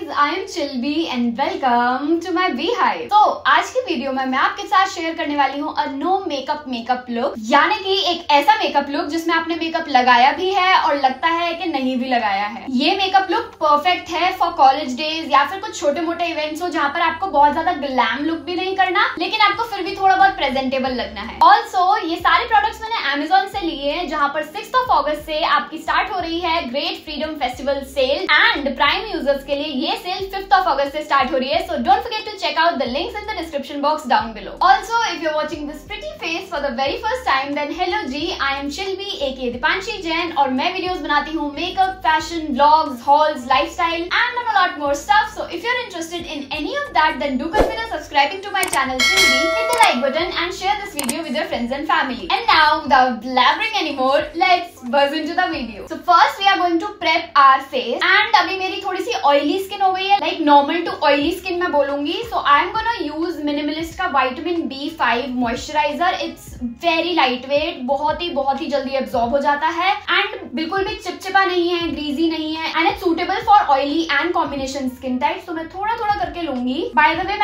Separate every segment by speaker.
Speaker 1: Guys, I am Shilpi and welcome to my Beehive। तो आज की वीडियो में मैं आपके साथ शेयर करने वाली हूँ अ नो मेकअप लुक, यानी कि एक ऐसा मेकअप लुक जिसमें आपने मेकअप लगाया भी है और लगता है कि नहीं भी लगाया है। ये मेकअप लुक परफेक्ट है फॉर कॉलेज डेज या फिर कुछ छोटे मोटे इवेंट्स हो जहाँ पर आपको बहुत ज्यादा ग्लैम लुक भी नहीं करना, लेकिन आपको फिर भी थोड़ा बहुत प्रेजेंटेबल लगना है। ऑल्सो ये सारे प्रोडक्ट्स मैंने Amazon से लिए हैं, जहाँ पर 6 अगस्त से आपकी स्टार्ट हो रही है great freedom festival sale and prime users के लिए ये सेल 5 अगस्त से स्टार्ट हो रही है। So don't forget to check out the links in the description box down below. Also if you are watching this pretty face for the very first time then hello जी, I am Shilpi AKA Deepanshi Jain और मैं videos बनाती हूँ makeup, fashion, vlogs, hauls, lifestyle and a lot more stuff. So if you're interested in any of that, then do consider subscribing to my channel Chilbi, hit the like button and share this video with your friends and family. And now without blabbering anymore, let's buzz into the video. So first we are going to prep our face and अभी मेरी थोड़ी सी oily skin हो गई है, like normal to oily skin मैं बोलूंगी. So I am gonna use Minimalist का Vitamin B5 moisturizer. It's very lightweight, बहुत ही जल्दी absorb हो जाता है and बिल्कुल भी चिपचिपा नहीं है, greasy नहीं है and it's suitable for oily and combination skin type. तो मैं थोड़ा थोड़ा करके लूंगी। बाय द वे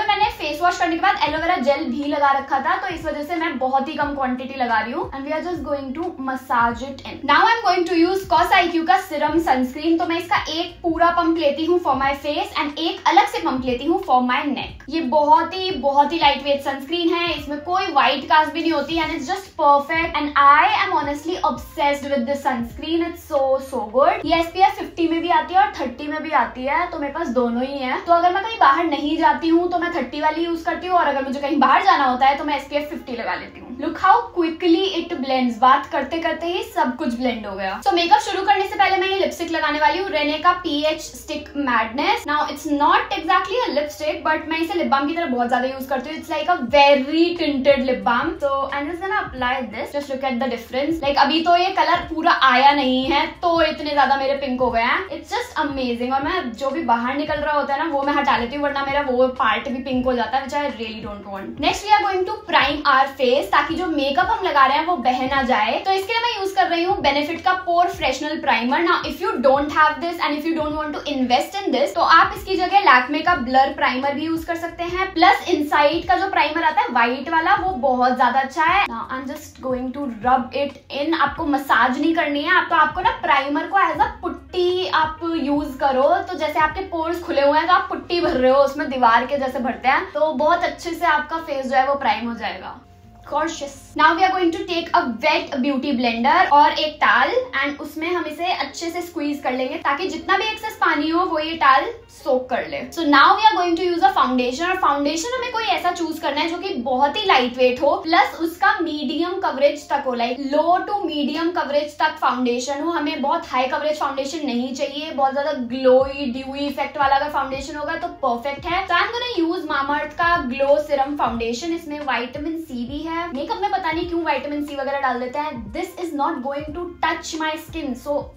Speaker 1: मैंने फेस वॉश करने के बाद एलोवेरा जेल भी लगा रखा था, तो इस वजह से मैं बहुत ही कम क्वांटिटी लगा रही हूँ and we are just going to massage it in. Now I am going to use Cos IQ का सीरम सनस्क्रीन। तो मैं इसका एक पूरा पंप लेती हूँ फॉर माई फेस एंड एक अलग से पंप लेती हूँ फॉर माई नेक। ये बहुत ही लाइट वेट सनस्क्रीन है, इसमें कोई व्हाइट कास्ट भी नहीं होती and it's just perfect and I am honestly obsessed with this sunscreen. It's so good. ये SPF 50 में भी आती है और 30 में भी आती है, तो मेरे पास दोनों ही है। तो अगर मैं कहीं बाहर नहीं जाती हूँ तो मैं 30 वाली यूज करती हूँ और अगर मुझे कहीं बाहर जाना होता है तो मैं SPF 50 लगा लेती हूँ। Look how quickly it blends. बात करते करते ही सब कुछ ब्लेंड हो गया। सो मेकअप शुरू करने से पहले मैं ये लिपस्टिक लगाने वाली हूँ, रेने का PH stick madness. Now it's not exactly a lipstick but मैं इसे लिप बाम की तरह बहुत ज्यादा यूज करती हूँ। It's like a very tinted lip balm. So I am just gonna apply this, just look at the difference. Like अभी तो ये कलर पूरा आया नहीं है तो इतने ज्यादा मेरे पिंक हो गए हैं। It's just amazing. और मैं जो भी बाहर निकल रहा होता है ना वो मैं हटा लेती हूँ, वरना मेरा वो पार्ट भी पिंक हो जाता है, which I really don't want. Next we are going to prime our face, ताकि जो मेकअप हम लगा रहे हैं वो बह ना जाए। तो इसके लिए मैं यूज कर रही हूँ बेनिफिट का porefessional primer. Now if you don't have this and if you don't want to invest in this, तो आप इसकी जगह लैक्मे का ब्लर प्राइमर भी यूज कर सकते हैं। प्लस इनसाइड का जो प्राइमर आता है व्हाइट वाला, वो बहुत ज्यादा अच्छा है। Now I am just going to rub it in. आपको मसाज नहीं करनी है, आपको ना प्राइमर को एज अ पुट्टी आप यूज करो। तो जैसे आपके पोर्स खुले हुए हैं तो आप पुट्टी भर रहे हो, उसमें दीवार के जैसे भरते हैं, तो बहुत अच्छे से आपका फेस जो है वो प्राइम हो जाएगा। Gorgeous. Now we are going to take a wet beauty blender और एक टाल एंड उसमें हम इसे अच्छे से स्क्वीज कर लेंगे ताकि जितना भी एक्सेस पानी हो वो ये टाल सोक कर ले। So now we are going to use a foundation और फाउंडेशन हमें कोई ऐसा चूज करना है जो कि बहुत ही लाइट वेट हो प्लस उसका मीडियम कवरेज तक हो, like low to medium coverage तक फाउंडेशन हो। हमें बहुत हाई कवरेज फाउंडेशन नहीं चाहिए, बहुत ज्यादा ग्लोई ड्यूई इफेक्ट वाला अगर फाउंडेशन होगा तो परफेक्ट है। So I'm gonna use Mamaearth का ग्लो सीरम फाउंडेशन। इसमें विटामिन C भी है। मेकअप में पता नहीं क्यों विटामिन C वगैरह डाल देते हैं। This is not going to touch my skin, so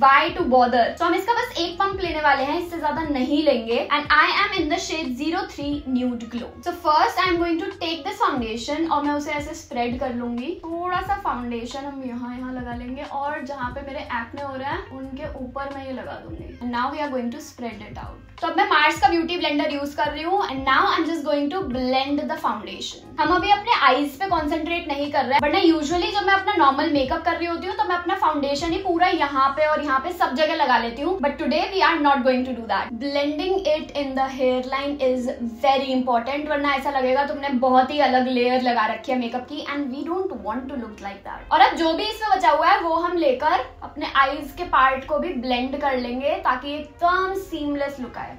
Speaker 1: why to bother? So हम इसका बस एक पंप लेने वाले हैं, इससे ज्यादा नहीं लेंगे। And I am in the shade 03 Nude Glow. So first I am going to take this foundation और मैं उसे ऐसे स्प्रेड कर लूंगी। थोड़ा सा फाउंडेशन हम यहाँ लगा लेंगे और जहाँ पे मेरे एक्ने हो रहे हैं उनके ऊपर मैं ये लगा दूंगी। And now we are going to spread it out. तो अब मैं मार्स का ब्यूटी ब्लेंडर यूज कर रही हूँ and now I'm just going to blend the foundation. हम अभी अपने आईज पे कॉन्सेंट्रेट नहीं कर रहे हैं, वरना यूजुअली जब मैं अपना नॉर्मल मेकअप कर रही होती हूँ तो मैं अपना फाउंडेशन ही पूरा यहाँ पे और यहाँ पे सब जगह लगा लेती हूँ, but today we are not going to do that. Blending it in the hair line is very important, वरना ऐसा लगेगा तुमने बहुत ही अलग लेयर लगा रखी है मेकअप की and we don't want to look like that. और अब जो भी इसमें बचा हुआ है वो हम लेकर अपने आईज के पार्ट को भी ब्लेंड कर लेंगे ताकि एकदम सीमलेस लुक आए।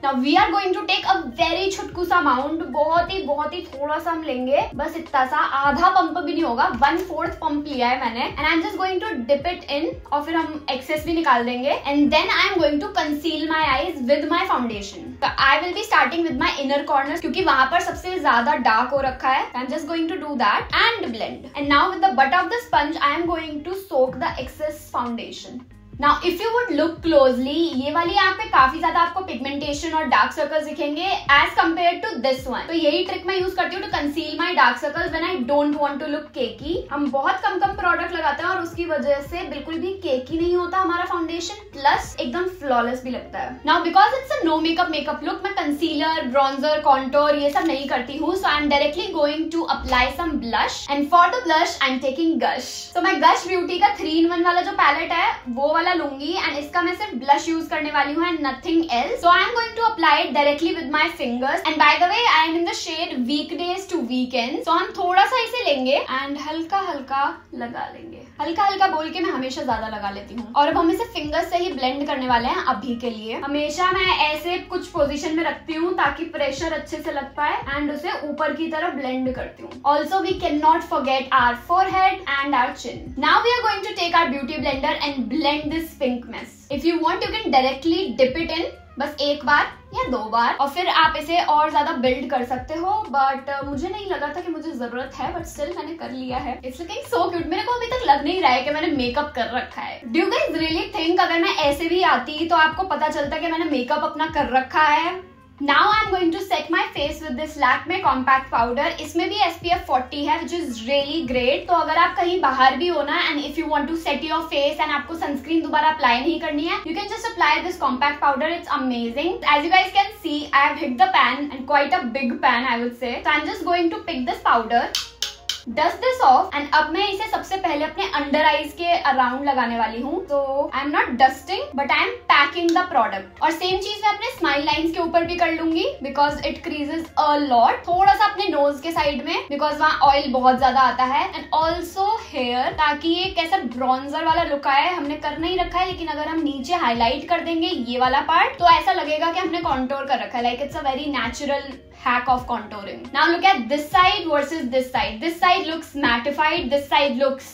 Speaker 1: Now we are going to take a very छुटकू सा अमाउंट, बहुत ही थोड़ा सा हम लेंगे, बस इतना सा, आधा पंप भी नहीं होगा, 1/4 पंप लिया है मैंने and I am just going to dip it in और फिर हम एक्सेस भी निकाल देंगे and then I am going to conceal my eyes with my foundation. I will be starting with my inner corner क्योंकि वहां पर सबसे ज्यादा डार्क हो रखा है। I am just going to do that and blend and now with the butt of the sponge I am going to soak the excess foundation. Now if you would look closely, ये वाली यहाँ पे काफी ज्यादा आपको pigmentation और dark circles दिखेंगे as compare to this one. तो यही ट्रिक मैं यूज करती हूँ to conceal my dark circles when I don't want to look cakey. हम बहुत कम प्रोडक्ट लगाते हैं और उसकी वजह से बिल्कुल भी केकी नहीं होता हमारा फाउंडेशन, प्लस एकदम फ्लॉलेस भी लगता है। Now because it's a no makeup look, मैं कंसीलर, ब्रॉन्जर, कॉन्टोर ये सब नहीं करती हूँ। So I am directly going to apply some blush and for the blush I am taking Gush. तो मैं गश ब्यूटी का 3-in-1 वाला जो पैलेट है वो वाला लूंगी एंड इसका मैं सिर्फ ब्लश यूज करने वाली हूँ and nothing else. So I am going to apply it directly with my fingers and by the way I am in the shade weekdays to weekend. So हम थोड़ा सा इसे लेंगे एंड हल्का हल्का लगा लेंगे। हल्का हल्का बोल के मैं हमेशा ज्यादा लगा लेती हूँ। और अब हम इसे फिंगर्स से ही ब्लेंड करने वाले हैं अभी के लिए। हमेशा मैं ऐसे कुछ पोजीशन में रखती हूँ ताकि प्रेशर अच्छे से लग पाए एंड उसे ऊपर की तरफ ब्लेंड करती हूँ। Also we can not forget our forehead and our chin. Now we are going to take our beauty blender and blend this pink mess. If you want you can directly dip it in, बस एक बार या 2 बार, और फिर आप इसे और ज्यादा build कर सकते हो। बट मुझे नहीं लगा था कि मुझे जरूरत है, बट स्टिल मैंने कर लिया है। It's looking so cute. मेरे को अभी तक लग नहीं रहा है कि मैंने मेकअप कर रखा है। Do you guys really think अगर मैं ऐसे भी आती तो आपको पता चलता कि मैंने मेकअप अपना कर रखा है? Now I'm going to set my face with this Lakme Compact Powder. इसमें भी SPF 40 है, which is really great. तो अगर आप कहीं बाहर भी हो ना and if you want to set your face and आपको sunscreen दोबारा अप्लाई नहीं करनी है, you can just apply this compact powder. It's amazing. As you guys can see, I have hit the pan and quite a big pan I would say. So I'm just going to pick this powder, dust this off, and अब मैं इसे सबसे पहले अपने under eyes के around लगाने वाली हूँ। तो I am not dusting but I am packing the product. और सेम चीज मैं अपने स्माइल लाइंस के ऊपर भी कर लूंगी because it creases a lot. थोड़ा सा अपने नोज के साइड में बिकॉज वहाँ ऑयल बहुत ज्यादा आता है, एंड ऑल्सो हेयर, ताकि ये कैसा ब्रॉन्जर वाला लुक आए। हमने कर नहीं रखा है, लेकिन अगर हम नीचे हाईलाइट कर देंगे ये वाला पार्ट तो ऐसा लगेगा कि हमने कॉन्टोर कर रखा है। Like it's a very natural hack of contouring. Now look at this side versus this side. This side looks mattified, this side looks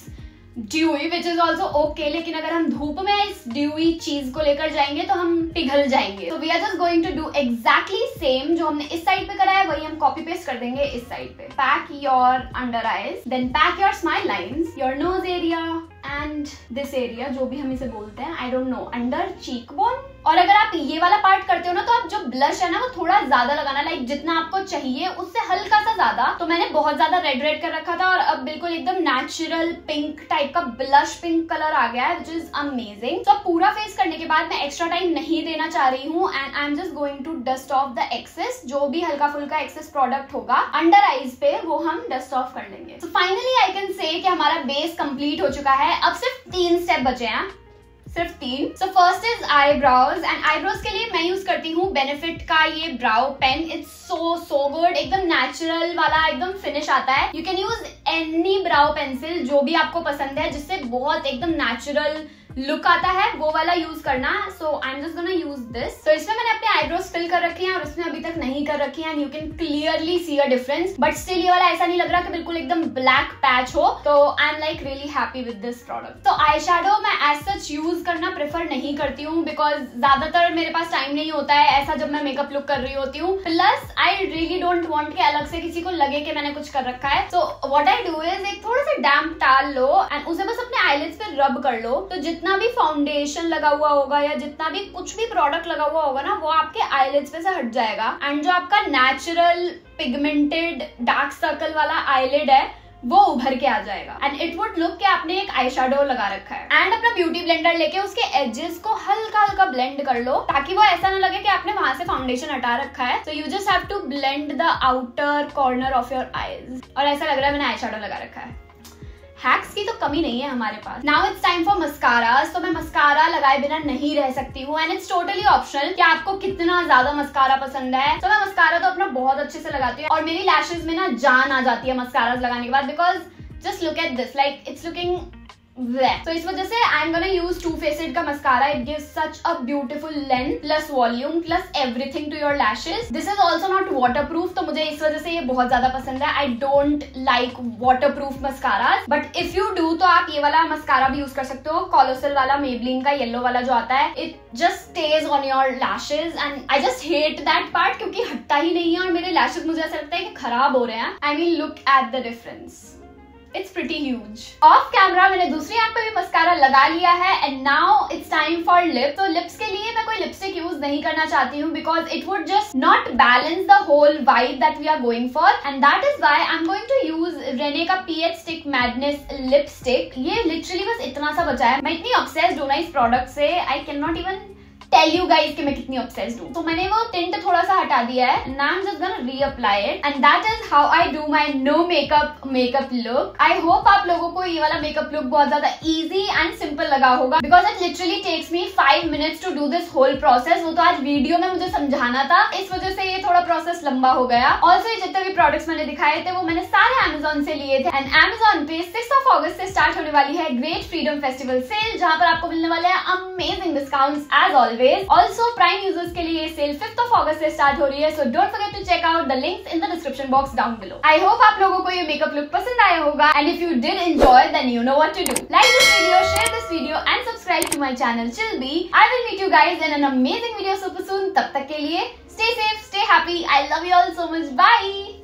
Speaker 1: dewy, which is also okay. लेकिन अगर हम धूप में इस dewy चीज को लेकर जाएंगे तो हम पिघल जाएंगे। So we are just going to do exactly same जो हमने इस साइड पे करा है वही हम कॉपी पेस्ट कर देंगे इस साइड पे। Pack your under eyes, then pack your smile lines, your nose area and this area, जो भी हम इसे बोलते हैं, I don't know, under cheekbone। और अगर आप ये वाला पार्ट करते हो ना तो आप जो ब्लश है ना वो थोड़ा ज्यादा लगाना, लाइक जितना आपको चाहिए उससे हल्का सा ज्यादा। तो मैंने बहुत ज्यादा रेड कर रखा था और अब बिल्कुल एकदम नेचुरल पिंक टाइप का ब्लश पिंक कलर आ गया है, which is amazing। तो पूरा फेस करने के बाद मैं एक्स्ट्रा टाइम नहीं देना चाह रही हूँ and I am just going to dust off the excess. जो भी हल्का फुल्का एक्सेस प्रोडक्ट होगा अंडर आईज पे वो हम डस्ट ऑफ कर लेंगे। तो फाइनली आई कैन से कि हमारा बेस कंप्लीट हो चुका है। अब सिर्फ 3 स्टेप बचे हैं, सिर्फ 3। So first is eyebrows, and eyebrows के लिए मैं यूज करती हूँ बेनिफिट का ये ब्राउ पेन। इट्स सो गुड, एकदम नेचुरल वाला एकदम फिनिश आता है। You can use any brow pencil जो भी आपको पसंद है, जिससे बहुत एकदम नेचुरल लुक आता है, वो वाला यूज करना। So I am just gonna use this. तो इसमें मैंने अपने आईब्रोज फिल कर रखे हैं और इसमें अभी तक नहीं कर रखी है, and you can clearly see a difference. But still ये वाला ऐसा नहीं लग रहा कि बिल्कुल एकदम ब्लैक पैच हो। तो I am like really happy with this product. तो आई शैडो मैं एज सच यूज करना प्रेफर नहीं करती हूँ बिकॉज ज्यादातर मेरे पास टाइम नहीं होता है ऐसा जब मैं मेकअप लुक कर रही होती हूँ। Plus I really don't want कि अलग से किसी को लगे कि मैंने कुछ कर रखा है। So what I do is एक थोड़ा सा डैम्प टाल लो एंड उसे बस अपने आईलिड्स पे रब कर लो। तो जितना भी फाउंडेशन लगा हुआ होगा या जितना भी कुछ भी प्रोडक्ट लगा हुआ होगा ना वो आपके आईलिड्स पे से हट जाएगा, एंड जो आपका नेचुरल पिगमेंटेड डार्क सर्कल वाला आईलिड है वो उभर के आ जाएगा एंड इट वुड लुक कि आपने एक आई शैडो लगा रखा है। एंड अपना ब्यूटी ब्लेंडर लेके उसके एजेस को हल्का हल्का ब्लेंड कर लो ताकि वो ऐसा ना लगे कि आपने वहां से फाउंडेशन हटा रखा है। So you just have to blend the outer corner of your eyes और ऐसा लग रहा है मैंने आई शैडो लगा रखा है। हैक्स की तो कमी नहीं है हमारे पास। Now it's time for mascara. तो मैं मस्कारा लगाए बिना नहीं रह सकती हूँ एंड इट्स टोटली ऑप्शनल कि आपको कितना ज्यादा मस्कारा पसंद है। तो मैं मस्कारा तो अपना बहुत अच्छे से लगाती हूँ और मेरी लैशेज में ना जान आ जाती है मस्कारा लगाने के बाद because just look at this, like it's looking तो इस वजह से I am gonna use Too Faced का mascara. It gives such a beautiful length plus volume plus everything to your lashes. This is also not waterproof, तो मुझे इस वजह से ये बहुत ज्यादा पसंद है। I don't like waterproof mascara, but if you do तो आप ये वाला मस्कारा भी यूज कर सकते हो, कोलोसल वाला, मेबलिन का येलो वाला जो आता है। It just stage on your lashes and I just hate that part क्योंकि हटता ही नहीं है और मेरे लैशेज मुझे ऐसा लगता है कि खराब हो रहे हैं। I mean look at the difference. It's pretty huge. Of camera मैंने दूसरी आंख पे भी मस्कारा लगा लिया है and now it's time for lip. तो लिप्स के लिए मैं कोई लिपस्टिक यूज नहीं करना चाहती हूँ because it would just not balance the whole vibe that we are going for and that is why I am going to use Renee का पीएच स्टिक मैडनेस लिपस्टिक। ये लिटरली बस इतना सा बचा है। मैं इतनी ऑब्सेस्ड हूं ना इस प्रोडक्ट से, I can not even tell you guys कि मैं कितनी ऑब्सेस्ड हूं। तो मैंने वो टिंट थोड़ा सा हटा दिया है। Now I am just gonna reapply it and that is how I do my no makeup look. I hope आप लोगों को ये वाला मेकअप लुक बहुत ज्यादा इजी एंड सिंपल लगा होगा because it literally takes me 5 minutes to do this whole process. वो तो आज वीडियो में मुझे समझाना था, इस वजह से ये थोड़ा प्रोसेस लंबा हो गया। ऑल्सो ये जितने भी प्रोडक्ट्स मैंने दिखाए थे वो मैंने सारे Amazon से लिए थे एंड Amazon पे 6 अगस्त से स्टार्ट होने वाली है ग्रेट फ्रीडम फेस्टिवल सेल, जहां पर आपको मिलने वाले हैं amazing discounts as always. Also prime users के लिए सेल 5 अगस्त से स्टार्ट हो रही है, so don't forget to check out the links in the description box down below. I hope आप लोगों को ये मेकअप लुक पसंद आया होगा and if you did enjoy then you know what to do. Like this video, share this video and subscribe to my channel Chill B. I will meet you guys in an amazing video super soon. तब तक के लिए stay safe, stay happy. I love you all so much. Bye.